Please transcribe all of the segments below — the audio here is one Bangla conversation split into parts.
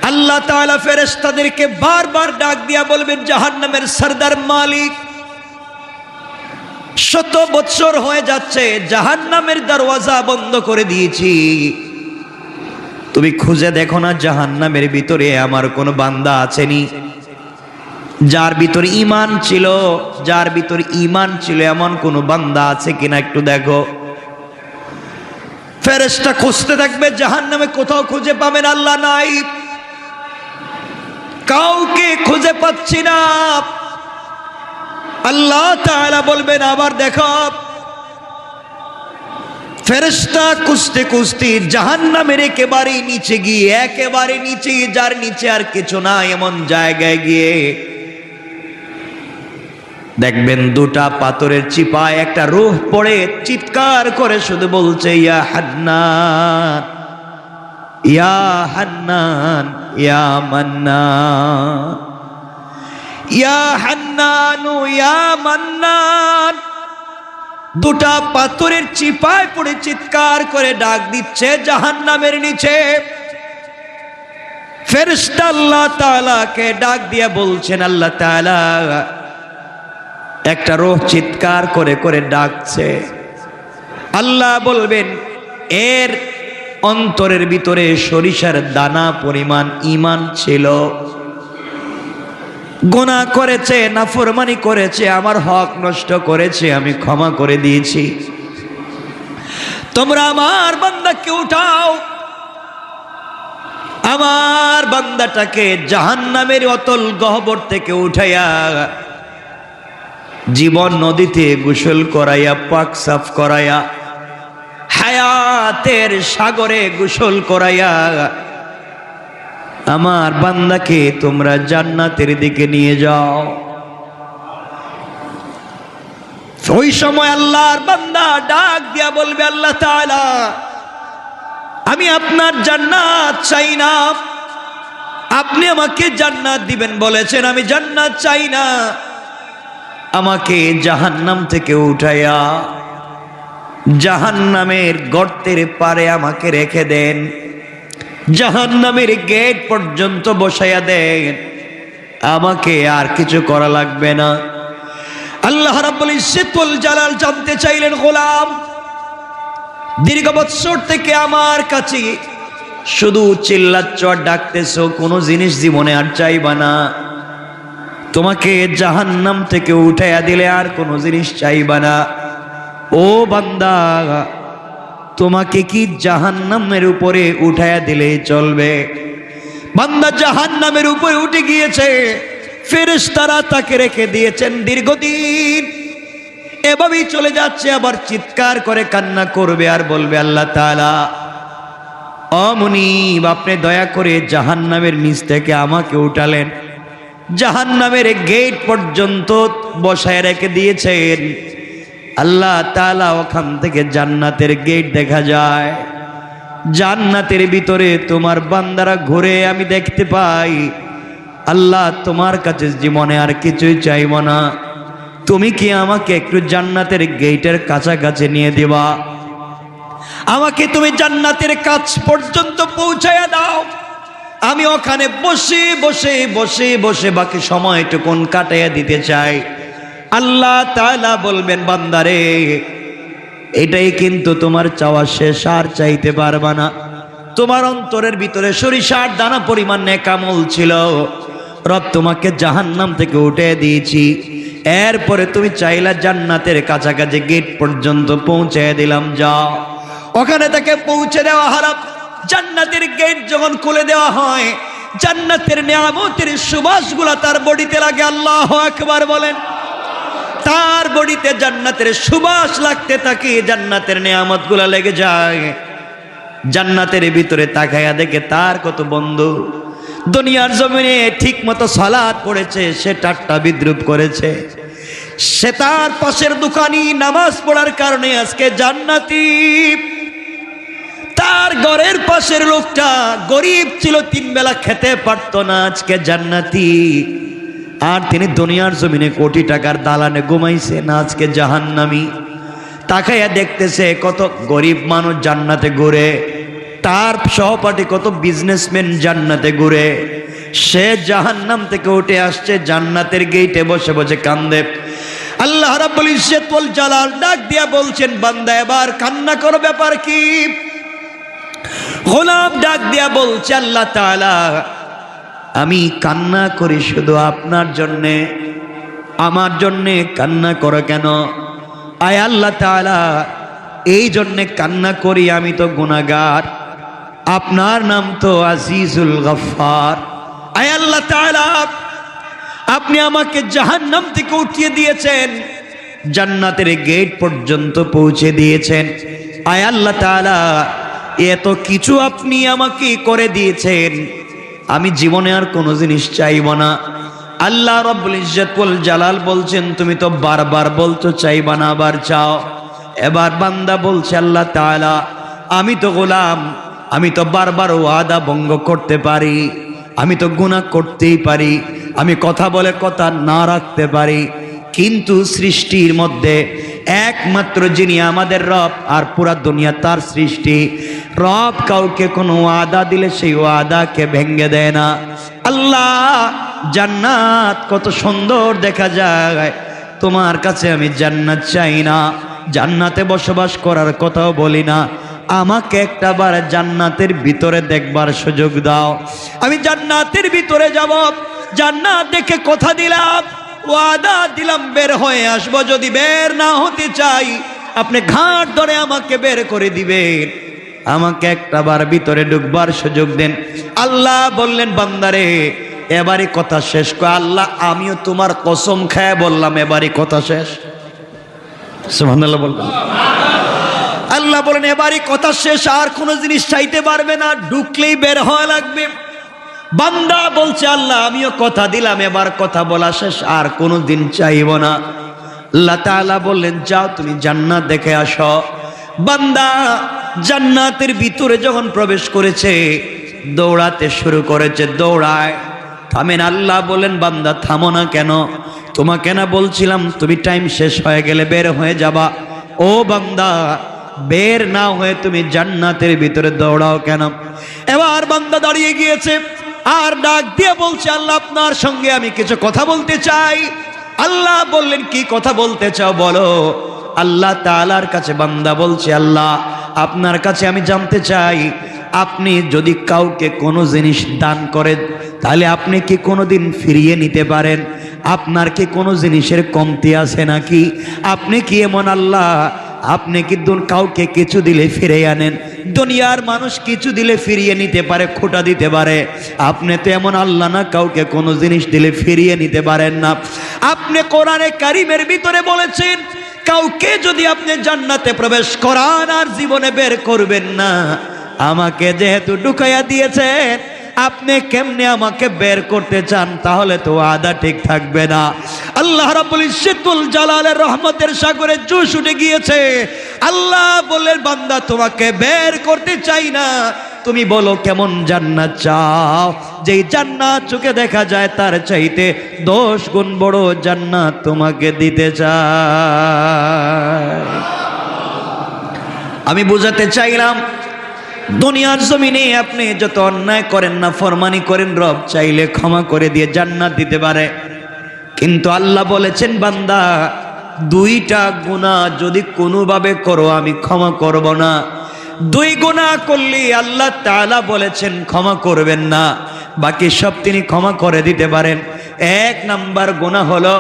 আল্লাহ তাআলা ফেরেশতাদেরকে বারবার ডাক দিয়া বলবেন, জাহান্নামের সরদার মালিক, 100 বছর হয়ে যাচ্ছে জাহান্নামের দরওয়াজা বন্ধ করে দিয়েছি, তুমি খুঁজে দেখো না জাহান্নামের ভিতরে আমার কোন বান্দা আছেনি যার ভিতরে ঈমান ছিল, যার ভিতরে ঈমান ছিল এমন কোন বান্দা আছে কিনা একটু দেখো। ফেরেশতা খুঁজতে থাকবে, জাহান্নামে কোথাও খুঁজে পাবেন আল্লাহ নাই, কাউকে খুঁজে পাচ্ছি না। আল্লাহ তাআলা বলবেন আবার দেখো। ফেরেশতা খুঁজতে খুঁজতে জাহান্নামের একেবারে নিচে গিয়ে, একেবারে নিচে, যার নিচে আর কিছু না এমন জায়গায় গিয়ে দেখবেন দুটা পাথরের চিপায় একটা রূহ পড়ে চিৎকার করে শুধু বলছে, ইয়া হান্নান, ইয়া হান্নান, ইয়া মান্নান, ইয়া হান্নান, ইয়া মান্নান। দুটা পাথরের চিপায় পড়ে চিৎকার করে ডাক দিচ্ছে জাহান্নামের নিচে। ফেরেশতা আল্লাহ তাআলাকে ডাক দিয়ে বলছেন, আল্লাহ তাআলা একটা রূহ চিৎকার করে করে ডাকছে। আল্লাহ বলবেন, এর অন্তরের ভিতরে সরিষার দানা পরিমাণ ঈমান ছিল, গুনাহ করেছে, নাফরমানি করেছে, আমার হক নষ্ট করেছে, আমি ক্ষমা করে দিয়েছি, তোমরা আমার বান্দাকে উঠাও, আমার বান্দাটাকে জাহান্নামের অতল গহ্বর থেকে উঠাইয়া জীবন নদীতে গোসল করাইয়া, পাক সাফ করাইয়া, হায়াতের সাগরে গোসল করাইয়া আমার বান্দাকে তোমরা জান্নাতের দিকে নিয়ে যাও। ওই সময় আল্লাহর বান্দা ডাক দিয়া বলবে, আল্লাহ তাআলা আমি আপনার জান্নাত চাই না, আপনি আমাকে জান্নাত দিবেন বলেছেন, আমি জান্নাত চাই না, আমাকে জাহান্নাম থেকে উঠাইয়া জাহান্নামের গর্তের পারে আমাকে রেখে দেন, জাহান্নামের গেট পর্যন্ত বসাইয়া দেন, আমাকে আর কিছু করা লাগবে না। আল্লাহ রাব্বুল ইজ্জতুল জালাল জানতে চাইলেন, গোলাম দীর্ঘ বৎসর থেকে আমার কাছে শুধু চিল্লাচ্ছ আর ডাকতেছো, কোনো জিনিস জীবনে আর চাইবা না, তোমাকে জাহান্নাম থেকে উঠাইয়া দিলে আর কোনো জিনিস চাইবা না, ও বান্দা তোমাকে কি জাহান্নামের উপরে উঠাইয়া দিলে চলবে? বান্দা জাহান্নামের উপরে উঠে গিয়েছে, ফেরেশতারা তাকে রেখে দিয়েছেন দীর্ঘদিন, এভাবেই চলে যাচ্ছে, আবার চিৎকার করে কান্না করবে আর বলবে, আল্লাহ তাআলা ও মুনিব আপনি দয়া করে জাহান্নামের নিচ থেকে আমাকে উঠালেন, জাহান্নামের গেট পর্যন্ত বসায় রেখে দিয়েছেন। আল্লাহ তাআলা ওখান থেকে জান্নাতের গেট দেখা যায়, জান্নাতের ভিতরে তোমার বান্দারা ঘুরে আমি দেখতে পাই। আল্লাহ তোমার কাছে জীবনে আর কিছুই চাইব না, তুমি কি আমাকে একটু জান্নাতের গেটের কাছাকাছি নিয়ে দিবা, আমাকে তুমি জান্নাতের কাছ পর্যন্ত পৌঁছায়া দাও, আমি ওখানে বসে বসে বসে বসে বাকি সময়টুকুন কাটাইয়া দিতে চাই। আল্লাহ তাআলা বলবেন, বান্দারে এটাই কিন্তু তোমার চাওয়া শেষ, আর চাইতে পারবা না, তোমার অন্তরের ভিতরে সরিষার দানা পরিমাণ নেক আমল ছিল, রব তোমাকে জাহান্নাম থেকে উঠে দিয়েছি, এরপরে তুমি চাইলা জান্নাতের কাছাকাছি গেট পর্যন্ত পৌঁছে দিলাম, যাও ওখানে তাকে পৌঁছে দেওয়া হারাম। জান্নাতের গেট যখন খুলে দেওয়া হয়, জান্নাতের নিয়ামতের সুবাসগুলা তার বডিতে লাগে, আল্লাহু আকবার বলেন। তার বডিতে জান্নাতের সুবাস লাগতে থাকে, জান্নাতের নিয়ামতগুলা লেগে যায়। জান্নাতের ভিতরে তাকায়া দেখে তার কত বন্ধু দুনিয়ার জমিনে ঠিক মতো সালাত পড়েছে, সে ঠাট্টা বিদ্রুপ করেছে, সে তার পাশের দোকানি নামাজ পড়ার কারণে আজকে জান্নাতি। তার ঘরের পাশের লোকটা গরিব ছিল, 3 বেলা খেতে পারতো না, আজকে জান্নাতি। আর তিনি দুনিয়ার জমিনে কোটি টাকার দালানে ঘুমাইছে না, আজকে জাহান্নামী। তাকাইয়া দেখতেছে কত গরিব মানুষ জান্নাতে ঘুরে, তার সহপাঠী কত বিজনেসম্যান জান্নাতে ঘুরে, সে জাহান্নাম থেকে উঠে আসছে, জান্নাতের গেটে বসে বসে কান্দে। আল্লাহ রাব্বুল ইজ্জত ওয়াল জালাল ডাক দিয়া বলছেন, বান্দা এবার কান্না করো, ব্যাপার কি? গোলাম ডাক দিয়া বলছে, আল্লাহ তাআলা আমি কান্না করি শুধু আপনার জন্যে, আমার জন্যে কান্না করো কেন? আয় আল্লাহ তাআলা এই জন্যে কান্না করি, আমি তো গুনাহগার, আপনার নাম তো আজিজুল গফফার। আয় আল্লাহ তাআলা আপনি আমাকে জাহান্নাম থেকে উঠিয়ে দিয়েছেন, জান্নাতের গেট পর্যন্ত পৌঁছে দিয়েছেন। আয় আল্লাহ তাআলা এত কিছু আপনি আমাকে করে দিয়েছেন, আমি জীবনে আর কোনো জিনিস চাইব না। আল্লাহ রাব্বুল ইজ্জত ওয়াল জালাল বলছেন, তুমি তো বারবার বলতো চাইবা না, আবার চাও। এবার বান্দা বলছে, আল্লাহ তাআলা আমি তো গোলাম, আমি তো বারবার ওয়াদা ভঙ্গ করতে পারি, আমি তো গুনাহ করতেই পারি, আমি কথা বলে কথা না রাখতে পারি, কিন্তু সৃষ্টির মধ্যে একমাত্র যিনি আমাদের রব, আর পুরা দুনিয়া তার সৃষ্টি, রব কাউকে কোনো ওয়াদা দিলে সেই ওয়াদাকে ভেঙে দেয় না। আল্লাহ জান্নাত কত সুন্দর দেখা যায়, তোমার কাছে আমি জান্নাত চাই না, জান্নাতে বসবাস করার কথাও বলি না, আমাকে একটা বার জান্নাতের ভিতরে দেখবার সুযোগ দাও, আমি জান্নাতের ভিতরে যাব, জান্নাত দেখে কথা দিলাম, ওয়াদা দিলাম বের হয়ে আসবো, যদি বের না হতে চাই আপনি ঘাট ধরে আমাকে বের করে দিবেন, আমাকে একটা বার ভিতরে ঢুকবার সুযোগ দেন। আল্লাহ বললেন, বান্দারে এবারই কথা শেষ। আল্লাহ আমিও তোমার কসম খায় বললাম এবারই কথা শেষ। সুবহানাল্লাহ বলবেন। আল্লাহ বলেন এবারই কথা শেষ, আর কোনো জিনিস চাইতে পারবে না, ঢুকলেই বের হওয়া লাগবে। বান্দা বলছে, আল্লাহ আমিও কথা দিলাম এবার কথা বলা শেষ, আর কোনো দিন চাইব না। আল্লাহ তাআলা বললেন, যাও তুমি জান্নাত দেখে আসো। বান্দা জান্নাতের ভিতরে যখন প্রবেশ করেছে, দৌড়াতে শুরু করেছে, দৌড়ায়। থামেন। আল্লাহ বলেন, বান্দা থামো না কেন? তোমাকে না বলছিলাম তুমি টাইম শেষ হয়ে গেলে বের হয়ে যাবা? ও বান্দা বের না হয়ে তুমি জান্নাতের ভিতরে দৌড়াও কেন? এবার বান্দা দাঁড়িয়ে গিয়েছে, আর ডাক দিয়ে বলছে, আল্লাহ আপনার সঙ্গে আমি কিছু কথা বলতে চাই। আল্লাহ বললেন, কি কথা বলতে চাও বলো। আল্লাহ তাআলার কাছে বান্দা বলছে, আল্লাহ আপনার কাছে আমি জানতে চাই, আপনি যদি কাউকে কোনো জিনিস দান করেন তাহলে আপনি কি কোনোদিন ফিরিয়ে নিতে পারেন? আপনার কি কোনো জিনিসের কমতি আছে নাকি? আপনি কি এমন আল্লাহ, আপনি কি কাউকে কিছু দিলে ফিরে আনেন? দুনিয়ার মানুষ কিছু দিলে ফিরিয়ে নিতে পারে, খোটা দিতে পারে, আপনি তো এমন আল্লাহ না, কাউকে কোনো জিনিস দিলে ফিরিয়ে নিতে পারেন না। আপনি কোরআনে কারিমের ভিতরে বলেছেন, কাউকে যদি আপনি জান্নাতে প্রবেশ করান আর জীবনে বের করবেন না, আমাকে যেহেতু ঢুকাইয়া দিয়েছেন, আপনি কেমনে আমাকে বের করতে চান? তাহলে তো ওয়াদা ঠিক থাকবে না। আল্লাহ রাব্বুল ইজ্জত ওয়াল জালালের রহমতের সাগরে জোশ উঠে গিয়েছে। আল্লাহ বললেন, বান্দা তোমাকে বের করতে চাই না, তুমি বলো কেমন জান্নাত চাও, যেই জান্নাত চোখে দেখা যায় তার চাইতে 10 গুণ বড় জান্নাত তোমাকে দিতে চাই। আমি বুঝাতে চাইলাম, দুনিয়ার জমিনে আপনি যত অন্যায় করেন না, ফরমানি করেন, রব চাইলে ক্ষমা করে দিয়ে জান্নাত দিতে পারে। কিন্তু আল্লাহ বলেছেন, বান্দা 2টা গুনাহ যদি কোনোভাবে করো আমি ক্ষমা করব না। 2 গুনাহ করলে আল্লাহ তাআলা বলেছেন ক্ষমা করবেন না, বাকি সব তিনি ক্ষমা করে দিতে পারেন। 1 নাম্বার গুনাহ হলো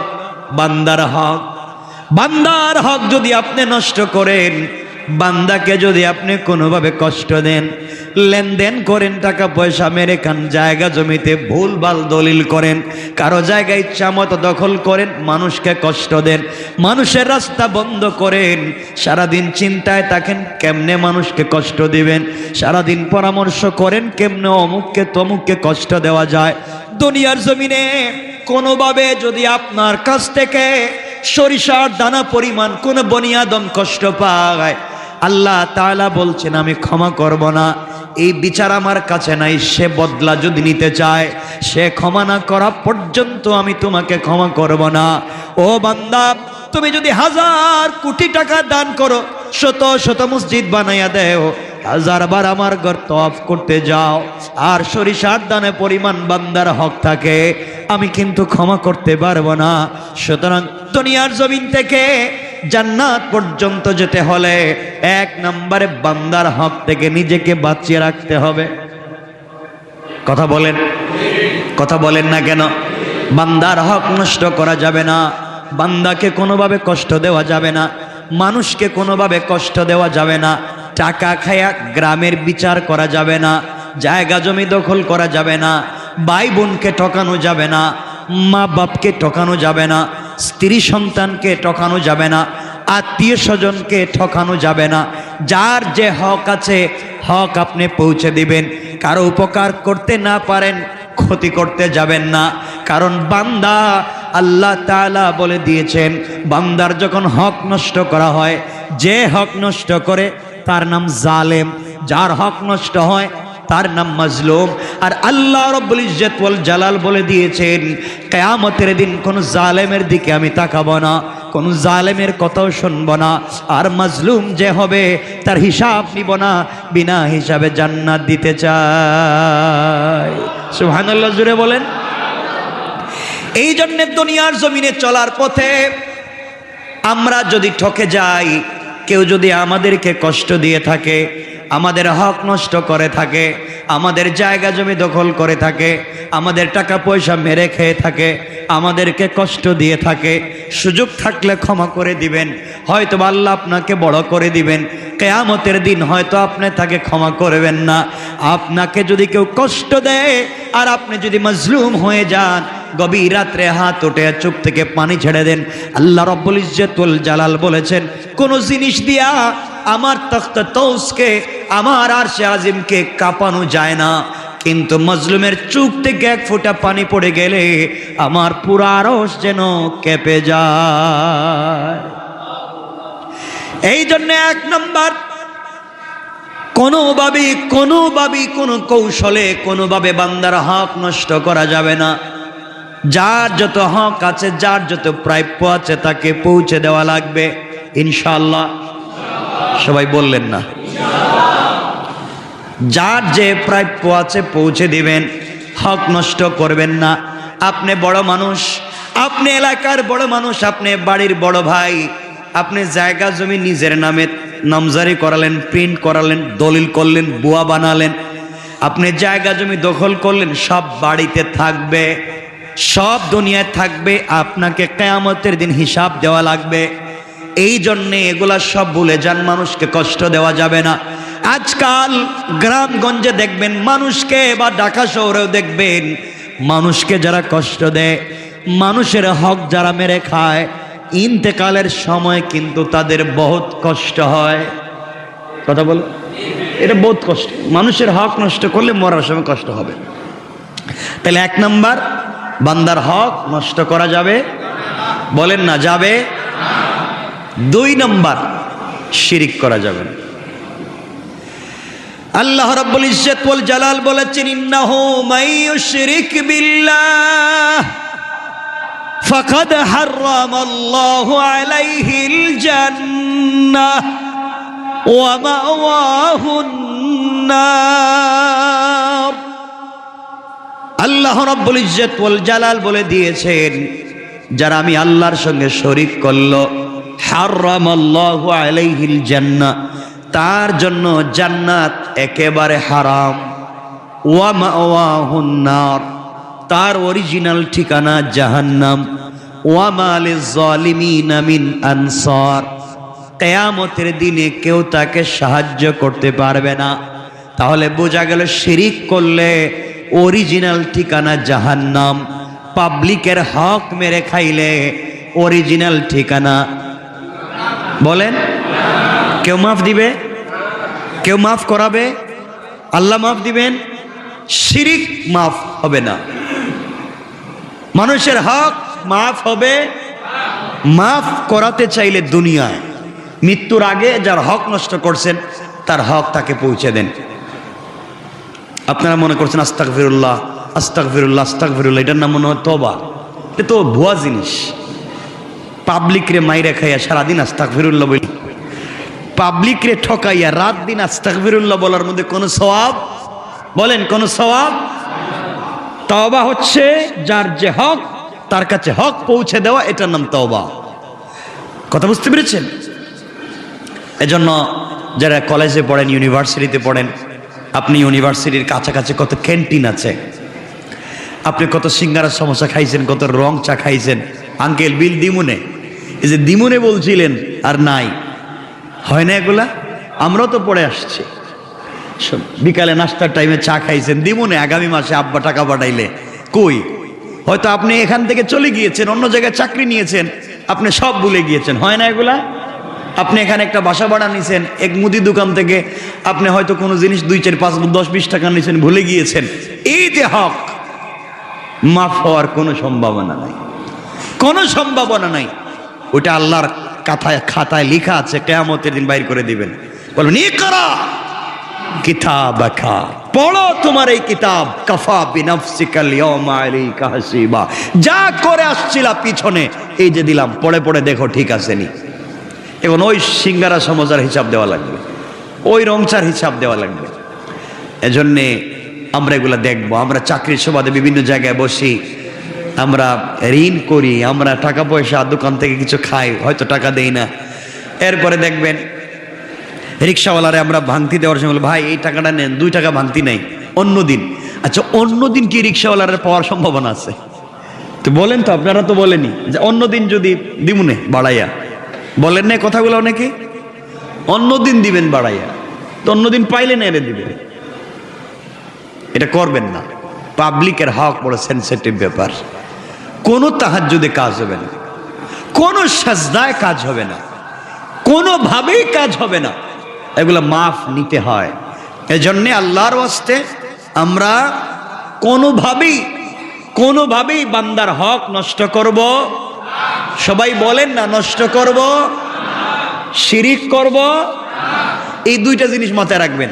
বান্দার হক। বান্দার হক যদি আপনি নষ্ট করেন, বান্দাকে যদি আপনি কোনোভাবে কষ্ট দেন, লেনদেন করেন, টাকা পয়সা মেরে খান, জায়গা জমিতে ভুলভাল দলিল করেন, কারো জায়গা ইচ্ছা মতো দখল করেন, মানুষকে কষ্ট দেন, মানুষের রাস্তা বন্ধ করেন, সারাদিন চিন্তায় থাকেন কেমনে মানুষকে কষ্ট দিবেন, সারাদিন পরামর্শ করেন কেমনে অমুককে তমুককে কষ্ট দেওয়া যায়। দুনিয়ার জমিনে কোনোভাবে যদি আপনার কাছ থেকে সরিষার দানা পরিমাণ কোন বনি আদম কষ্ট পায়, আল্লাহ তাআলা বলছেন আমি ক্ষমা করব না। এই বিচার আমার কাছে নাই। সে বদলা যদি নিতে চায়, সে ক্ষমা না করা পর্যন্ত আমি তোমাকে ক্ষমা করব না। ও বান্দা, তুমি যদি 1000 কোটি টাকা দান করো, শত শত মসজিদ বানাইয়া দেও, 1000 বার আমার ঘর তওয়াফ করতে যাও, আর সরিষার দানে পরিমাণ বান্দার হক থাকে, আমি কিন্তু ক্ষমা করতে পারবো না। সুতরাং দুনিয়ার জমিন থেকে জান্নাত পর্যন্ত যেতে হলে 1 নম্বরে বান্দার হক থেকে নিজেকে বাঁচিয়ে রাখতে হবে। কথা বলেন, কথা বলেন না কেন? বান্দার হক নষ্ট করা যাবে না, বান্দাকে কোনোভাবে কষ্ট দেওয়া যাবে না, মানুষকে কোনোভাবে কষ্ট দেওয়া যাবে না, টাকা খায়া গ্রামের বিচার করা যাবে না, জায়গা জমি দখল করা যাবে না, ভাই বোনকে ঠকানো যাবে না, মা বাপকে ঠকানো যাবে না, স্ত্রী সন্তানকে ঠকানো যাবে না, আত্মীয় স্বজনকে ঠকানো যাবে না। যার যে হক আছে হক আপনি পৌঁছে দিবেন। কারো উপকার করতে না পারেন, ক্ষতি করতে যাবেন না, কারণ বান্দা আল্লাহ তাআলা বলে দিয়েছেন, বান্দার যখন হক নষ্ট করা হয়, যে হক নষ্ট করে তার নাম জালেম, যার হক নষ্ট হয় তার নাম মাজলুম। আর আল্লাহ রাব্বুল ইজ্জত ওয়াল জালাল বলে দিয়েছেন, কিয়ামতের দিন কোন জালেমের দিকে আমি তাকাবো না, কোন জালেমের কথাও শুনবো না, আর মাজলুম যে হবে তার হিসাব নিব না, বিনা হিসাবে জান্নাত দিতে চাই। সুবহানাল্লাহ, জুড়ে বলেন। এই জন্য দুনিয়ার জমিনে চলার পথে আমরা যদি ঠকে যাই, কেউ যদি আমাদেরকে কষ্ট দিয়ে থাকে, আমাদের হক নষ্ট করে থাকে, আমাদের জায়গা জমি দখল করে থাকে, আমাদের টাকা পয়সা মেরে খেয়ে থাকে, আমাদেরকে কষ্ট দিয়ে থাকে, সুযোগ থাকলে ক্ষমা করে দিবেন, হয়তো আল্লাহ আপনাকে বড় করে দিবেন। কিয়ামতের দিন হয়তো আপনি তাকে ক্ষমা করবেন না। আপনাকে যদি কেউ কষ্ট দেয় আর আপনি যদি মাজলুম হয়ে যান, গভীর রাত্রে হাত উঠে চোখ থেকে পানি ছেড়ে দেন। আল্লাহ রাব্বুল ইজ্জত ওয়াল জালাল বলেছেন, কোন জিনিস দিয়া আমার তখত তৌসকে, আমার আরশে আজিমকে কাঁপানো যায় না, কিন্তু মাজলুমের চোখ থেকে 1 ফোঁটা পানি পড়ে গেলে আমার পুরা আরশ যেন কেঁপে যায়। এই জন্য 1 নম্বর, কোনোভাবে কোনো কৌশলে কোনোভাবে বান্দার হক নষ্ট করা যাবে না। যার যত হক আছে, যার যত প্রাপ্য আছে তাকে পৌঁছে দেওয়া লাগবে ইনশাআল্লাহ। সবাই বললেন না? যার যে প্রাপ্য আছে পৌঁছে দিবেন, হক নষ্ট করবেন না। আপনি বড় মানুষ, আপনি এলাকার বড় মানুষ, আপনি বাড়ির বড় ভাই, আপনি জায়গা জমি নিজের নামে নামজারি করালেন, প্রিন্ট করালেন, দলিল করলেন, বুয়া বানালেন, আপনি জায়গা জমি দখল করলেন, সব বাড়িতে থাকবে, সব দুনিয়ায় থাকবে, আপনাকে কিয়ামতের দিন হিসাব দেওয়া লাগবে। এই জন্যে এগুলা সব ভুলে যান, মানুষকে কষ্ট দেওয়া যাবে না। আজকাল গ্রামগঞ্জে দেখবেন মানুষকে, বা ঢাকা শহরেও দেখবেন মানুষকে যারা কষ্ট দেয়, মানুষের হক যারা মেরে খায়, ইন্তেকালের সময় কিন্তু তাদের বহুত কষ্ট হয়। কথা বল, এটা বহুত কষ্ট। মানুষের হক নষ্ট করলে মরার সময় কষ্ট হবে। তাহলে 1 নাম্বার, বান্দার হক নষ্ট করা যাবে, বলেন না যাবে। 2 নাম্বার, শিরিক করা যাবে না। আল্লাহ রাব্বুল ইজ্জত ওয়াল জালাল বলেছেন, ইন্নাহু মাইয়ুশরিক বিল্লাহ ফাকাদ হারামাল্লাহু আলাইহিল জান্নাহ ওয়া মাওয়াহুন নার। আল্লাহ রাব্বুল ইজ্জত ওয়াল জালাল বলে দিয়েছেন, যারা আমি আল্লাহর সঙ্গে শরীক করলো, হারামাল্লাহু আলাইহিল জান্নাহ, তার জন্য জান্নাত একেবারে হারাম। ওয়া মাওয়াহুন নার, তার অরিজিনাল ঠিকানা জাহান্নাম। ওয়া মা লিয-যালিমিনা মিন আনসার, কিয়ামতের দিনে কেউ তাকে সাহায্য করতে পারবে না। তাহলে বোঝা গেল, শিরিক করলে অরিজিনাল ঠিকানা জাহান্নাম, পাবলিকের হক মেরে খাইলে অরিজিনাল ঠিকানা, বলেন কেউ মাফ দিবে? কেউ মাফ করাবে? আল্লাহ মাফ দিবেন? শিরিক মাফ হবে না। মানুষের হক মাফ হবে, মাফ করাতে চাইলে দুনিয়ায় মৃত্যুর আগে যার হক নষ্ট করছেন তার হক তাকে পৌঁছে দেন। আপনারা মনে করছেন আস্তাগফিরুল্লাহ আস্তাগফিরুল্লাহ আস্তাগফিরুল্লাহ, এটার নাম মনে হয় তওবা। এটা তো ভুয়া জিনিস। পাবলিক রে মাইরে খাইয়া সারাদিন আস্তাগফিরুল্লাহ বলি, পাবলিক রে ঠকাইয়া রাত দিন আস্তাগফিরুল্লাহ বলার মধ্যে কোনো সওয়াব, বলেন কোনো সওয়াব? তওবা হচ্ছে যার যে হক তার কাছে হক পৌঁছে দেওয়া, এটার নাম তওবা। কথা বুঝতে পেরেছেন? এজন্য যারা কলেজে পড়েন, ইউনিভার্সিটিতে পড়েন, আপনি ইউনিভার্সিটির কাছাকাছি কত ক্যান্টিন আছে, আপনি কত সিঙ্গারা সমোসা খাইছেন, কত রং চা খাইছেন। আঙ্কেল বিল দিমুনে, এই যে দিমুনে বলছিলেন আর নাই, হয় না এগুলা? আমরাও তো পড়ে আসছি। বিকালে নাস্তার টাইমে চা খাইছেন দিমুনে, আগামী মাসে আব্বা টাকা পাঠাইলে কই? হয়তো আপনি এখান থেকে চলে গিয়েছেন, অন্য জায়গায় চাকরি নিয়েছেন, আপনি সব ভুলে গিয়েছেন, হয় না এগুলা? আপনি এখানে একটা বাসা ভাড়া নিয়েছেন, এক মুদি দোকান থেকে আপনি হয়তো কোনো জিনিস 2, 4, 5, 10, 20 টাকা নিয়েছেন, ভুলে গিয়েছেন। এই যে হক, মাফ হওয়ার কোনো সম্ভাবনা নাই, কোনো সম্ভাবনা নাই। ওটা আল্লাহর খাতায় লেখা আছে, কিয়ামতের দিন বাইর করে দিবেন। বলবেন ইকরা কিতাবাকা, পড়ো তোমার এই কিতাব, কাফা বিনাফসিকাল ইয়াওমা আলাইকা হাসিবা। যা করে আসছিলা পিছনে, এই যে দিলাম, পড়ে পড়ে দেখো ঠিক আছে নি। এখন ওই সিঙ্গারা সমোসার হিসাব দেওয়া লাগবে, ওই রংচার হিসাব দেওয়া লাগবে। এজন্যে আমরা এগুলা দেখবো। আমরা চাকরির সুবাদে বিভিন্ন জায়গায় বসি, আমরা ঋণ করি, আমরা টাকা পয়সা দোকান থেকে কিছু খাই, হয়তো টাকা দেই না। এরপরে দেখবেন রিক্সাওয়ালারে আমরা ভাঙতি দেওয়ার সময় ভাই এই টাকাটা নেন, 2 টাকা ভাঙতি নেই অন্য দিন। আচ্ছা অন্য দিন কি রিক্সাওয়ালারে পাওয়ার সম্ভাবনা আছে? তো বলেন তো, আপনারা তো বলেনি যে অন্য দিন যদি দিমুনে বাড়াইয়া, বলেন না কথাগুলো অনেকে? অন্য দিন দিবেন বাড়াইয়া, তো অন্য দিন পাইলে না এনে দিবেন। এটা করবেন না। পাবলিকের হক বড় সেনসিটিভ ব্যাপার। কোনো তাহাজ্জুদে কাজ হবে না, কোনো সাজদায় কাজ হবে না, কোনোভাবেই কাজ হবে না। এগুলো মাফ নিতে হয়। এজন্যে আল্লাহর ওয়াস্তে আমরা কোনোভাবেই বান্দার হক নষ্ট করব, সবাই বলেন না, নষ্ট করব, শিরিক করব, এই 2টা জিনিস মাথায় রাখবেন।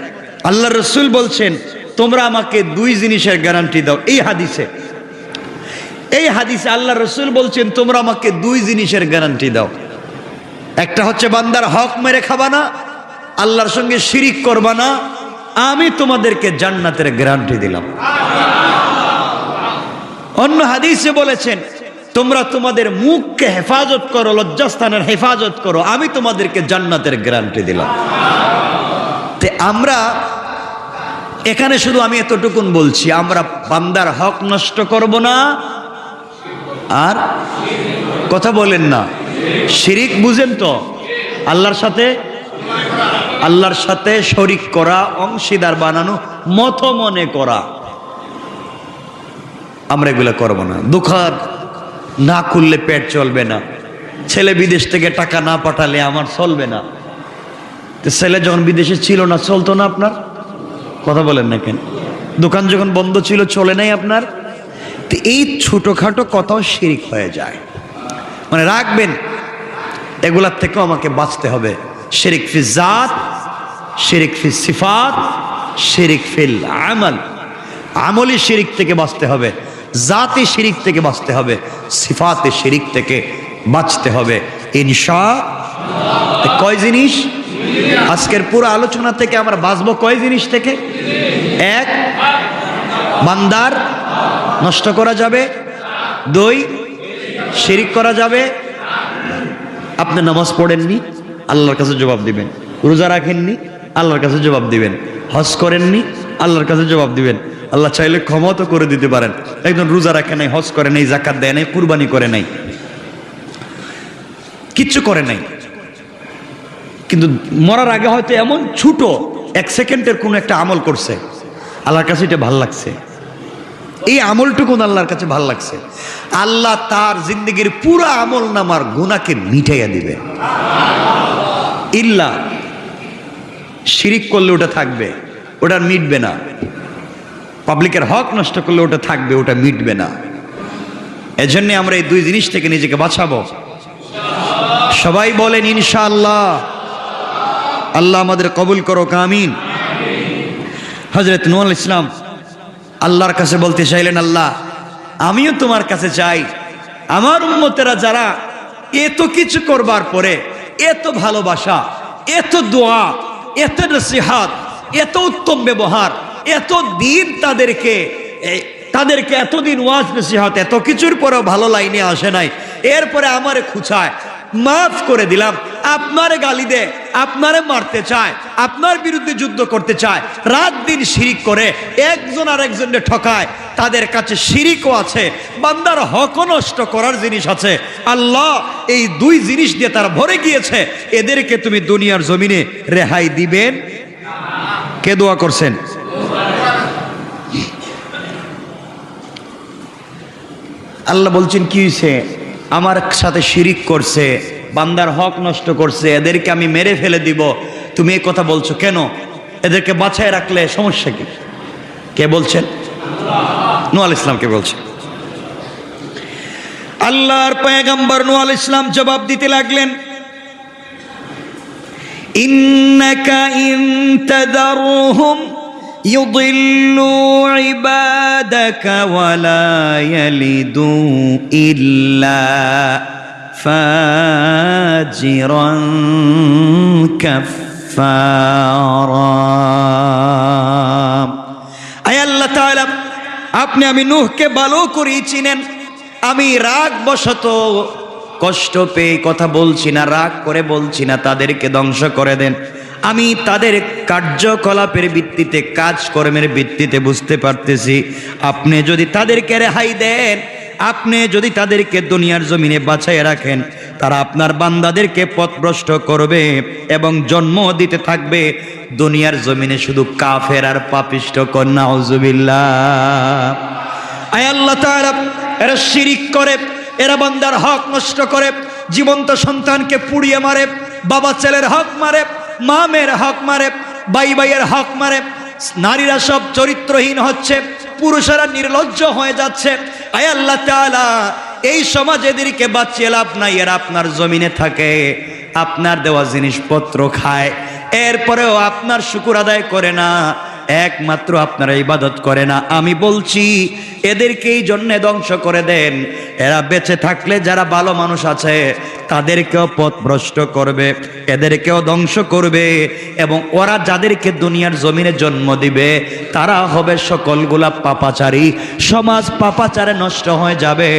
আল্লাহর রাসূল বলছেন তোমরা আমাকে 2 জিনিসের গ্যারান্টি দাও। এই হাদিসে আল্লাহর রাসূল বলছেন তোমরা আমাকে 2 জিনিসের গ্যারান্টি দাও। একটা হচ্ছে বান্দার হক মেরে খাবা না, আল্লাহর সঙ্গে শিরিক করবা না, আমি তোমাদেরকে জান্নাতের গ্যারান্টি দিলাম। অন্য হাদিসে বলেছেন তোমরা তোমাদের মুখকে হেফাজত করো, লজ্জাস্থানের হেফাজত করো, আমি তোমাদেরকে জান্নাতের গ্যারান্টি দিলাম। তে আমরা এখানে শুধু আমি এতটুকুন বলছি, আমরা বান্দার হক নষ্ট করব না, আর কথা বলেন না, শিরিক বুঝেন তো? আল্লাহর সাথে শরীক করা, অংশীদার বানানো, মত মনে করা, আমরা এগুলো করব না। দোকান না খুললে পেট চলবে না, ছেলে বিদেশ থেকে টাকা না পাঠালে আমার চলবে না। তো ছেলে যখন বিদেশে ছিল না, চলতো না আপনার? কথা বলেন না কেন? দোকান যখন বন্ধ ছিল, চলে নাই আপনার? তো এই ছোটখাটো কথাও শিরিক হয়ে যায়। মানে রাখবেন, এগুলার থেকেও আমাকে বাঁচতে হবে। শিরিক ফি জাত, শিরিক ফি সিফাত, শিরিক ফিল আমাল। আমলি শিরিক থেকে বাঁচতে হবে, জাতি শিরিক থেকে বাঁচতে হবে, সিফাতে শিরিক থেকে বাঁচতে হবে ইনশাআল্লাহ। কয় জিনিস? আজকের পুরো আলোচনা থেকে আমরা বাঁচবো কয় জিনিস থেকে? 1, বান্দার নষ্ট করা যাবে। 2, শিরিক করা যাবে। আপনি নামাজ পড়েননি, আল্লাহর কাছে জবাব দিবেন। রোজা রাখেননি, আল্লাহর কাছে জবাব দিবেন। হজ করেননি, আল্লাহর কাছে জবাব দিবেন। আল্লাহ চাইলে ক্ষমা তো করে দিতে পারেন। একজন রোজা রাখে নাই, হজ করে নাই, যাকাত দেয় নাই, কুরবানি করে নাই, কিচ্ছু করে নাই, কিন্তু মরার আগে হয়তো এমন ছোট 1 সেকেন্ডের কোন একটা আমল করছে, আল্লাহর কাছে এটা ভাল লাগছে। এই আমলটুকু আল্লাহর কাছে ভাল লাগছে, আল্লাহ তার জিন্দগির পুরো আমল নামার গুনাহকে মিটাইয়া দিবে। ইল্লা শিরিক করলে ওটা থাকবে, ওটা মিটবে না। পাবলিকের হক নষ্ট করলে ওটা থাকবে, ওটা মিটবে না। এজন্য আমরা এই 2 জিনিস থেকে নিজেকে বাঁচাবো। সবাই বলেন ইনশাআল্লাহ। আল্লাহ আমাদের কবুল করো, আমিন। হযরত নূহ আলাইহিস সালাম আল্লাহর কাছে বলতে চাইলেন, আল্লাহ আমিও তোমার কাছে চাই, আমার উম্মতেরা যারা এত কিছু করবার পরে, এত ভালোবাসা, এত দোয়া, এত নসিহত, এত উত্তম ব্যবহার, এত দিন তাদেরকে এতদিন ওয়াজ নসিহত, এত কিছুর পরেও ভালো লাইনে আসে নাই। এরপরে আমারে খুঁচায়, মাফ করে দিলাম, আপনারে গালি দে, আপনারে মারতে চায়, আপনার বিরুদ্ধে যুদ্ধ করতে চায়, রাত দিন শিরিক করে, একজন আর একজনকে ঠকায়। তাদের কাছে শিরিকও আছে, বান্দার হকও নষ্ট করার জিনিস আছে। আল্লাহ এই দুই জিনিস দিয়ে তারা ভরে গিয়েছে, এদেরকে তুমি দুনিয়ার জমিনে রেহাই দিবেন? কে দোয়া করছেন? আল্লাহ বলছেন কি হয়েছে? আমার সাথে শিরিক করছে, বান্দার হক নষ্ট করছে, এদেরকে আমি মেরে ফেলে দিব। তুমি এই কথা বলছো কেন? এদেরকে বাঁচায় রাখলে সমস্যা কি? কে বলছেন? নূহ আলাইহিস সালাম কে বলছেন? আল্লাহর পয়গম্বর নূহ আলাইহিস সালাম জবাব দিতে লাগলেন, ইন্নাকা ইন তাদারহুম ইউদিল্লু ইবাদাকা ওয়ালা ইয়ালিদু ইল্লা ফাজিরান কাফফারা। আয় আল্লাহ তাআলা, আপনি আমি নূহকে ভালো করে চিনেন। আমি রাগ বশত কষ্ট পেয়ে কথা বলছি না, রাগ করে বলছি না তাদেরকে ধ্বংস করে দেন। আমি তাদের কার্যকলাপের ভিত্তিতে, কাজকর্মের ভিত্তিতে বুঝতে পারতেছি আপনি যদি তাদেরকে রেহাই দেন, আপনি যদি তাদেরকে দুনিয়ার জমিনে বাঁচাইয়ে রাখেন, তারা আপনার বান্দাদেরকে পথভ্রষ্ট করবে এবং জন্ম দিতে থাকবে দুনিয়ার জমিনে শুধু কাফের আর পাপিষ্ট। কন্যা নাউজুবিল্লাহ। আয় আল্লাহ তাআলা, এরা শিরিক করে, এরা বান্দার হক নষ্ট করে, জীবন্ত সন্তানকে পুড়িয়ে মারে, বাবা ছেলের হক মারে, মা মেয়ের হক মারে, ভাই ভাইয়ের হক মারে, নারীরা সব চরিত্রহীন হচ্ছে, পুরুষেরা নির্লজ্জ হয়ে যাচ্ছে। আয় আল্লাহ তাআলা, এই সমাজ এদেরকে বাঁচিয়ে লাভ নাই। এরা আপনার জমিনে থাকে, আপনার দেওয়া জিনিসপত্র খায়, এরপরেও আপনার শুকর আদায় করে না, একমাত্র আপনার ইবাদত করে না। আমি বলছি এদেরকে এই জন্যে ধ্বংস করে দেন। এরা বেঁচে থাকলে যারা ভালো মানুষ আছে তাদেরকেও পথভ্রষ্ট করবে, এদেরকেও ধ্বংস করবে, এবং ওরা যাদেরকে দুনিয়ার জমিনে জন্ম দিবে তারা হবে সকলগুলা পাপাচারী। সমাজ পাপাচারে নষ্ট হয়ে যাবে।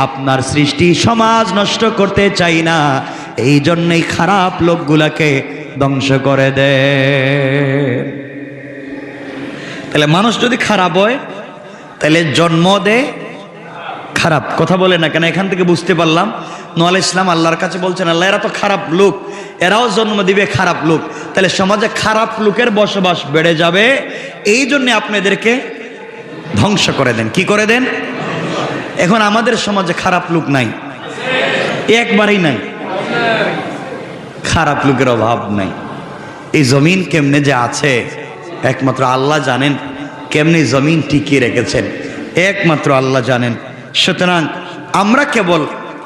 আপনার সৃষ্টি সমাজ নষ্ট করতে চাই না, এই জন্যই খারাপ লোকগুলাকে ধ্বংস করে দেয়। তাহলে মানুষ যদি খারাপ হয় তাহলে জন্ম দেয় খারাপ। কথা বলে না কেন? এখান থেকে বুঝতে পারলাম নূহ আলাইহিস সালাম আল্লাহর কাছে বলছেন, আল্লাহ এরা তো খারাপ লোক, এরাও জন্ম দিবে খারাপ লোক, তাহলে সমাজে খারাপ লোকের বসবাস বেড়ে যাবে, এই জন্য আপনি এদেরকে ধ্বংস করে দেন। কি করে দেন? এখন আমাদের সমাজে খারাপ লোক নাই, একবারই নাই, খারাপ লোকের অভাব নাই। এই জমিন কেমনে যে আছে একমাত্র আল্লাহ জানেন, কেমনি জমিন টিকিয়ে রেখেছেন একমাত্র আল্লাহ জানেন। সুতরাং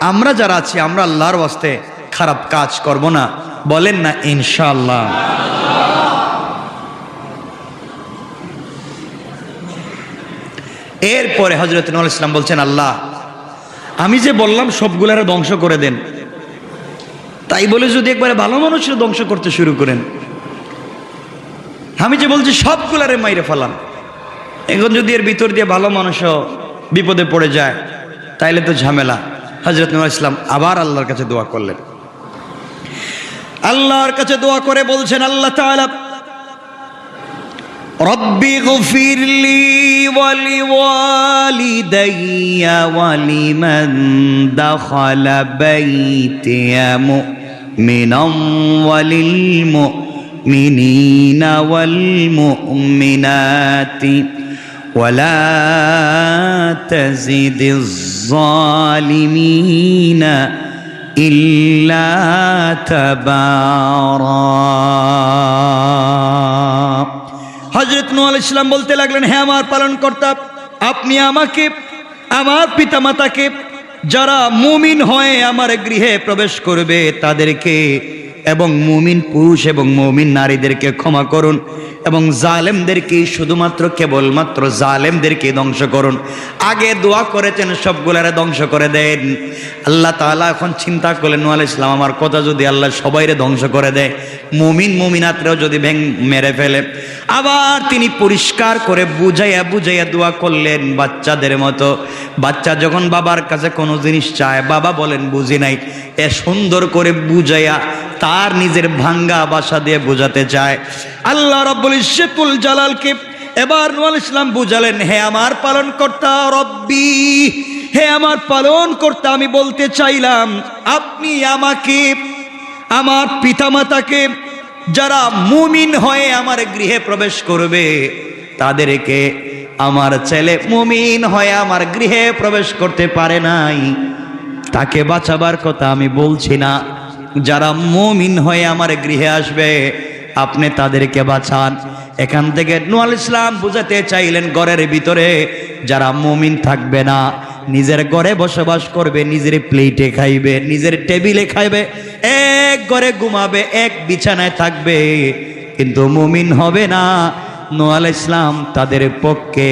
আমরা যারা আছি, আমরা আল্লাহর ওয়াস্তে খারাপ কাজ করব না, বলেন না ইনশাআল্লাহ। এরপরে হযরত নূহ আলাইহিস সালাম বলছেন, আল্লাহ আমি যে বললাম সবগুলারে ধ্বংস করে দেন, তাই বলে যদি একবারে ভালো মানুষের ধ্বংস করতে শুরু করেন, আমি যে বলছি সবগুলারে মাইরে ফেলান, এখন যদি এর ভিতর দিয়ে ভালো মানুষও বিপদে পড়ে যায় তাইলে তো ঝামেলা। হযরত নূহ আলাইহিস সালাম আবার আল্লাহর কাছে দোয়া করলেন। আল্লাহর কাছে দোয়া করে বলছেন, আল্লাহ তাআলা রব্বি গফিরলি ওয়ালিওয়ালিদাইয়া ওয়ালিমান দাখালা বাইতিয়া মুমিনান ওয়ালিল মুমিনিনা ওয়াল মুমিনাতি ওয়ালা তাজিদিজ জালিমিনা ইল্লা তাবারা। হযরত নূহ আলাইহিস সালাম বলতে লাগলেন, হে আমার পালনকর্তা, আপনি আমাকে, আমার পিতামাতাকে, যারা মুমিন হয়ে আমার গৃহে প্রবেশ করবে তাদেরকে এবং মুমিন পুরুষ এবং মুমিন নারীদেরকে ক্ষমা করুন, এবং জালেমদেরকে শুধুমাত্র কেবলমাত্র জালেমদেরকে ধ্বংস করুন। আগে দোয়া করেছেন সবগুলারে ধ্বংস করে দেন। আল্লাহ তাআলা এখন চিন্তা করলেন নূহ আলাইহিস সালাম আমার কথা যদি আল্লাহ সবাইরে ধ্বংস করে দেয়, মুমিন মুমিনাতরেও যদি মেরে ফেলে। আবার তিনি পরিষ্কার করে বুঝাইয়া বুঝাইয়া দোয়া করলেন বাচ্চাদের মতো। বাচ্চা যখন বাবার কাছে কোনো জিনিস চায়, বাবা বলেন বুঝি নাই, এ সুন্দর করে বুঝাইয়া তার নিজের ভাঙ্গা ভাষা দিয়ে বোঝাতে চায়। আল্লাহ রাব্বুল ইজ্জতুল জালালকে এবার নূহ আলাইহিস সালাম বুঝালেন, হে আমার পালনকর্তা রব্বি, হে আমার পালনকর্তা, আমি বলতে চাইলাম আপনি আমাকে, আমার পিতামাতাকে, যারা মুমিন হয়ে আমার গৃহে প্রবেশ করবে তাদেরকে, আমার ছেলে মুমিন হয়ে আমার গৃহে প্রবেশ করতে পারে নাই, তাকে বাঁচাবার কথা আমি বলছি না। যারা মুমিন হয়ে আমার গৃহে আসবে আপনি তাদেরকে বাঁচান। এখান থেকে নূহ আলাইহিস সালাম বুঝাতে চাইলেন ঘরের ভিতরে যারা মুমিন থাকবে না, নিজের ঘরে বসবাস করবে, নিজের প্লেটে খাইবে, নিজের টেবিলে খাইবে, এক ঘরে ঘুমাবে, এক বিছানায় থাকবে, কিন্তু মুমিন হবে না। নূহ আলাইহিস সালাম তাদের পক্ষে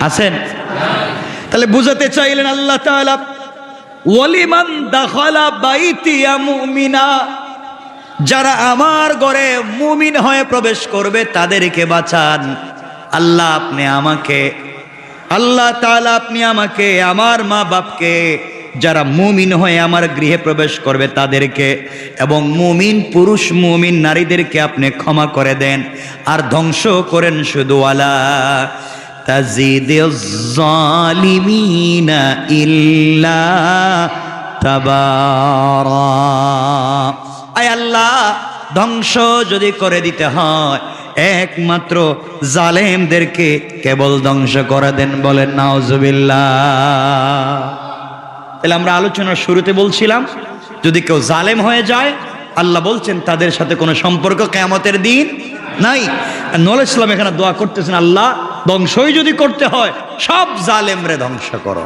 আছেন। তাহলে বুঝাতে চাইলেন আল্লাহ তাআলা, ওয়ালিমান দাখালা বাইতিয়া মুমিনা, যারা আমার ঘরে মুমিন হয়ে প্রবেশ করবে তাদেরকে বাঁচান। আল্লাহ আপনি আমাকে, আল্লাহ তাআলা আপনি আমাকে, আমার মা বাপকে, যারা মুমিন হয়ে আমার গৃহে প্রবেশ করবে তাদেরকে, এবং মুমিন পুরুষ মুমিন নারীদেরকে আপনি ক্ষমা করে দেন। আর ধ্বংস করেন শুধু ওয়ালা তাজিদিজ জালিমিনা ইল্লা তাবারা। আয় আল্লাহ, ধ্বংস যদি করে দিতে হয় একমাত্র জালেমদেরকে কেবল ধ্বংস করে দেন। বলেন নাউজুবিল্লাহ। তাহলে আমরা আলোচনার শুরুতে বলছিলাম যদি কেউ জালেম হয়ে যায় আল্লাহ বলছেন তাদের সাথে কোনো সম্পর্ক কিয়ামতের দিন নাই। নূহ আলাইহিস সালাম এখানে দোয়া করতেছেন, আল্লাহ ধ্বংসই যদি করতে হয় সব জালেমরে ধ্বংস করো।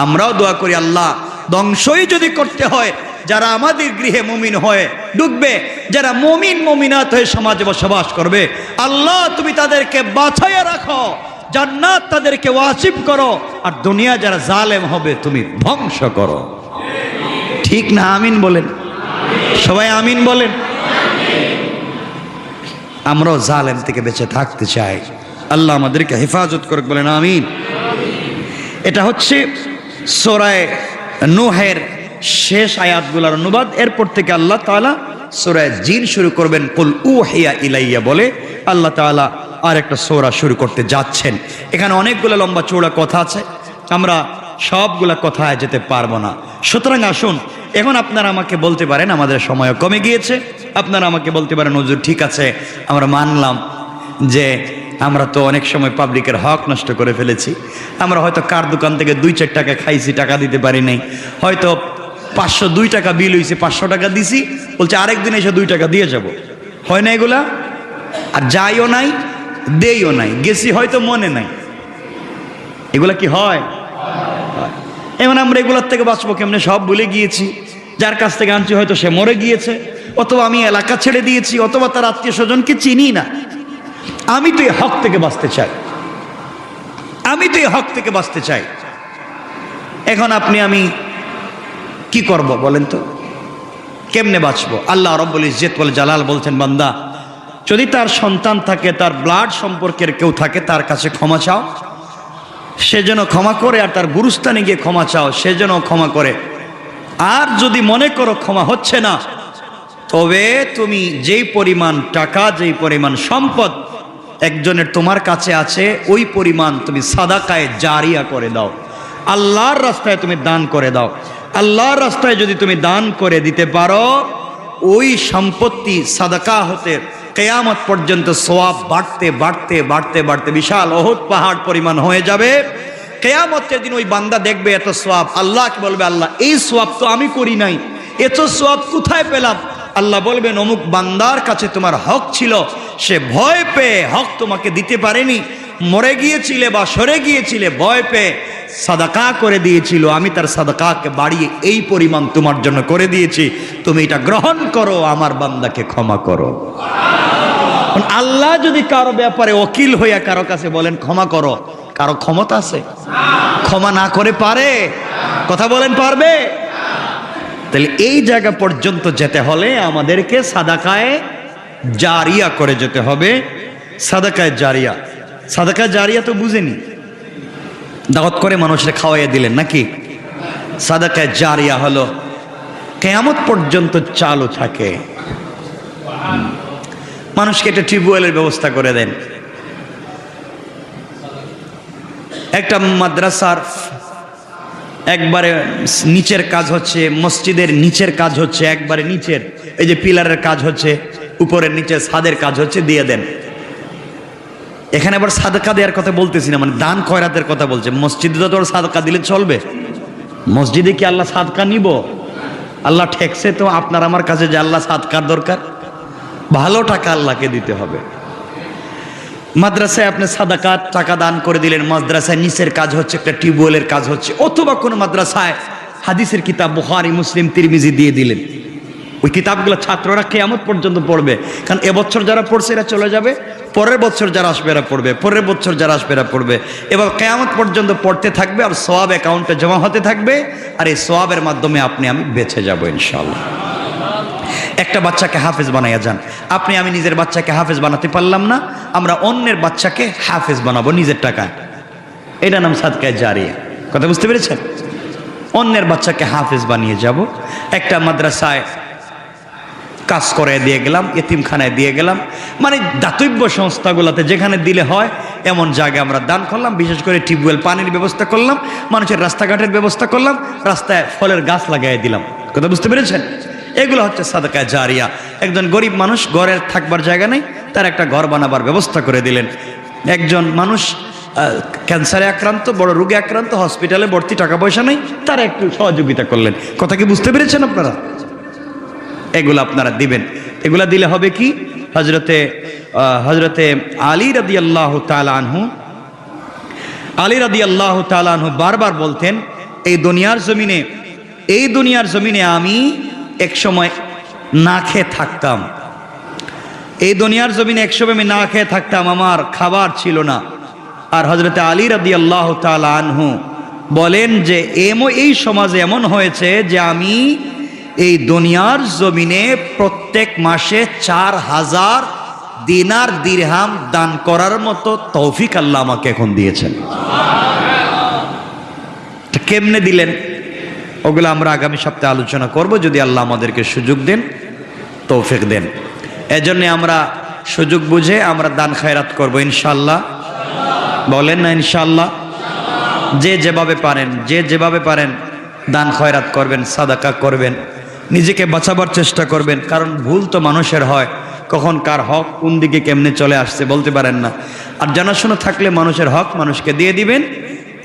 আমরাও দোয়া করি, আল্লাহ ধ্বংসই যদি করতে হয় যারা আমাদের গৃহে মুমিন হয়ে ঢুকবে, যারা মুমিন মুমিনাত হয়ে সমাজে বসবাস করবে, আল্লাহ তুমি তাদেরকে বাঁচাইয়া রাখো, জান্নাত তাদেরকে ওয়াজিব করো, আর দুনিয়া যারা জালেম হবে তুমি ধ্বংস করো। ঠিক না? আমিন বলেন সবাই, আমিন বলেন। আমরাও জালেম থেকে বেঁচে থাকতে চাই, আল্লাহ আমাদেরকে হেফাজত করুক। বলেন আমিন। এটা হচ্ছে সূরা নূহের শেষ আয়াতগুলোর অনুবাদ। এরপর থেকে আল্লাহ তাআলা সূরা জিন শুরু করবেন, কুল উহিয়া ইলাইয়া বলে আল্লাহ তাআলা আর একটা সূরা শুরু করতে যাচ্ছেন। এখানে অনেকগুলো লম্বা চৌড়া কথা আছে, আমরা সবগুলা কথায় যেতে পারবো না। সুতরাং আসুন, এখন আপনারা আমাকে বলতে পারেন, আমাদের সময় কমে গিয়েছে, আপনারা আমাকে বলতে পারেন হুজুর ঠিক আছে আমরা মানলাম যে আমরা তো অনেক সময় পাবলিকের হক নষ্ট করে ফেলেছি, আমরা হয়তো কার দোকান থেকে 2-4 টাকা খাইছি, টাকা দিতে পারি নাই, হয়তো 502 টাকা বিল হয়েছে, 500 টাকা দিছি, বলছে আরেকদিন এসে 2 টাকা দিয়ে যাব। হয় না এগুলা? আর যাইও নাই, দেইও নাই, গেছি হয়তো মনে নাই। এগুলা কি হয়? এখন আমরা এগুলার থেকে বাঁচবো কেমনে? সব ভুলে গিয়েছি। যার কাছ থেকে আনছি হয়তো সে মরে গিয়েছে, অথবা আমি এলাকা ছেড়ে দিয়েছি, অথবা তার আত্মীয় স্বজনকে চিনি না। আমি তো এই হক থেকে বাঁচতে চাই, আমি তো এই হক থেকে বাঁচতে চাই। এখন আপনি আমি কি করব বলেন তো? কেমনে বাঁচবো? আল্লাহ রাব্বুল ইজ্জত ওয়াল জালাল বলছেন, বান্দা যদি তার সন্তান থাকে, তার ব্লাড সম্পর্কের কেউ থাকে, তার কাছে ক্ষমা চাও, সে যেন ক্ষমা করে, আর তার গুরুস্থানে গিয়ে ক্ষমা চাও, সে যেন ক্ষমা করে। আর যদি মনে করো ক্ষমা হচ্ছে না, তবে তুমি যেই পরিমাণ টাকা, যেই পরিমাণ সম্পদ একজনের তোমার কাছে আছে, ওই পরিমাণ তুমি সাদাকায়ে জারিয়া করে দাও, আল্লাহর রাস্তায় তুমি দান করে দাও। আল্লাহর রাস্তায় যদি তুমি দান করে দিতে পারো, ওই সম্পত্তি সাদাকা হতে কিয়ামত পর্যন্ত সওয়াব বাড়তে বাড়তে বাড়তে বাড়তে বিশাল ওহদ পাহাড় পরিমাণ হয়ে যাবে। কিয়ামতের দিন ওই বান্দা দেখবে এত সওয়াব, আল্লাহকে বলবে, আল্লাহ এই সওয়াব তো আমি করি নাই, এত সওয়াব কোথায় পেলাম? আল্লাহ বলবেন, অমুক বান্দার কাছে তোমার হক ছিল, সে ভয় পেয়ে হক তোমাকে দিতে পারেনি, মরে গিয়েছিলে বা সরে গিয়েছিলে, ভয় পেয়ে সাদাকা করে দিয়েছিল, আমি তার সাদাকাকে বাড়িয়ে এই পরিমাণ তোমার জন্য করে দিয়েছি, তুমি এটা গ্রহণ করো, আমার বান্দাকে ক্ষমা করো। আল্লাহ যদি কারো ব্যাপারে ওকিল হইয়া কারো কাছে বলেন ক্ষমা করো, কারো ক্ষমতা আছে? ক্ষমা না করে পারে? কথা বলেন পারবে? তাহলে এই জায়গা পর্যন্ত যেতে হলে আমাদেরকে সাদাকায়ে জারিয়া করে যেতে হবে। সাদাকায়ে জারিয়া, সাদাকায়ে জারিয়া তো বুঝেনি, দাওয়াত করে মানুষের খাওয়াইয়া দিলেন নাকি? সাদাকায়ে জারিয়া হলো কিয়ামত পর্যন্ত চালু থাকে। মানুষকে একটা টিউবওয়েলের ব্যবস্থা করে দেন, একটা মাদ্রাসার একবারে নিচের কাজ হচ্ছে, মসজিদের নিচের কাজ হচ্ছে, একবারে নিচের এই যে পিলারের কাজ হচ্ছে, উপরের নিচে ছাদের কাজ হচ্ছে, দিয়ে দেন। এখানে আবার সাদকা দেওয়ার কথা বলতেছি না, মানে দান খয়রাতের কথা বলছে। মসজিদে তো সাদকা দিলে চলবে? মসজিদে কি আল্লাহ সাদকা নিব? আল্লাহ ঠেকছে তো আপনার আমার কাছে যে আল্লাহ সাদকার দরকার? ভালো টাকা আল্লাহকে দিতে হবে। মাদ্রাসায় আপনি সাদাকাত টাকা দান করে দিলেন, মাদ্রাসায় নিচের কাজ হচ্ছে, একটা টিউবওয়েলের কাজ হচ্ছে, অথবা কোনো মাদ্রাসায় হাদিসের কিতাব বুখারী, মুসলিম, তিরমিজি দিয়ে দিলেন। ওই কিতাবগুলো ছাত্ররা কিয়ামত পর্যন্ত পড়বে, কারণ এবছর যারা পড়ছে এরা চলে যাবে, পরের বছর যারা আসবে এরা পড়বে, পরের বছর যারা আসবে এরা পড়বে, এবার কিয়ামত পর্যন্ত পড়তে থাকবে, আর সওয়াব অ্যাকাউন্টে জমা হতে থাকবে, আর এই সওয়াবের মাধ্যমে আপনি আমি বেঁচে যাব ইনশাআল্লাহ। একটা বাচ্চাকে হাফেজ বানাইয়া যান। আপনি আমি নিজের বাচ্চাকে হাফেজ বানাতে পারলাম না, আমরা অন্যের বাচ্চাকে হাফেজ বানাবো নিজের টাকায়, এটা নাম সাদকায়ে জারিয়া। কথা বুঝতে পেরেছেন? অন্যের বাচ্চাকে হাফেজ বানিয়ে যাব। একটা মাদ্রাসায় কাজ করে দিয়ে গেলাম, এতিমখানায় দিয়ে গেলাম, মানে দাতব্য সংস্থাগুলোতে যেখানে দিলে হয় এমন জায়গায় আমরা দান করলাম। বিশেষ করে টিউবওয়েল, পানির ব্যবস্থা করলাম, মানুষের রাস্তাঘাটের ব্যবস্থা করলাম, রাস্তায় ফলের গাছ লাগাই দিলাম। কথা বুঝতে পেরেছেন? এগুলো হচ্ছে সাদকায়ে জারিয়া। একজন গরিব মানুষ, ঘরের থাকবার জায়গা নেই, তার একটা ঘর বানাবার ব্যবস্থা করে দিলেন। একজন মানুষ ক্যান্সারে আক্রান্ত, বড় রোগে আক্রান্ত, হসপিটালে ভর্তি, টাকা পয়সা নেই, তারা একটু সহযোগিতা করলেন। কথা কি বুঝতে পেরেছেন আপনারা? এগুলো আপনারা দিবেন। এগুলা দিলে হবে কি? হজরতে আলী রাদিয়াল্লাহু তাআলা আনহু, আলী রাদিয়াল্লাহু তাআলা আনহু বারবার বলতেন, এই দুনিয়ার জমিনে আমি এক সময় না খেয়ে থাকতাম, এই দুনিয়ার জমিনে একসময় আমি না খেয়ে থাকতাম, আমার খাবার ছিল না। আর হযরতে আলী রাদিয়াল্লাহু তাআলা আনহু বলেন যে এই সমাজে এমন হয়েছে যে আমি এই দুনিয়ার জমিনে প্রত্যেক মাসে 4000 দিনার দিরহাম দান করার মতো তৌফিক আল্লাহ আমাকে এখন দিয়েছেন। কেমনে দিলেন ওগুলো আমরা আগামী সপ্তাহে আলোচনা করব, যদি আল্লাহ আমাদেরকে সুযোগ দেন, তৌফিক দেন। এজন্য আমরা সুযোগ বুঝে আমরা দান খায়রাত করব ইনশাআল্লাহ। বলেন না ইনশাআল্লাহ? যে যেভাবে পারেন দান খয়রাত করবেন, সাদাকা করবেন, নিজেকে বাঁচাবার চেষ্টা করবেন। কারণ ভুল তো মানুষের হয়, কখন কার হক কোন দিকে কেমনে চলে আসছে বলতে পারেন না। আর জানাশোনা থাকলে মানুষের হক মানুষকে দিয়ে দিবেন,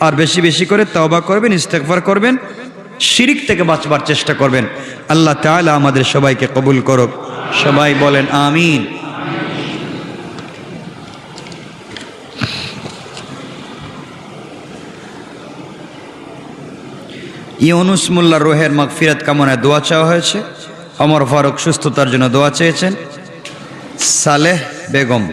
আর বেশি বেশি করে তওবা করবেন, ইস্তেগফার করবেন, শিরিক থেকে বাঁচবার চেষ্টা করবেন। আল্লাহ তাআলা আমাদের সবাইকে কবুল করুক। সবাই বলেন আমিন। ইউনুস মোল্লা রোহের মাগফিরাত কামনায় দোয়া চাওয়া হয়েছে। ওমর ফারুক সুস্থতার জন্য দোয়া চেয়েছেন। সালেহ বেগম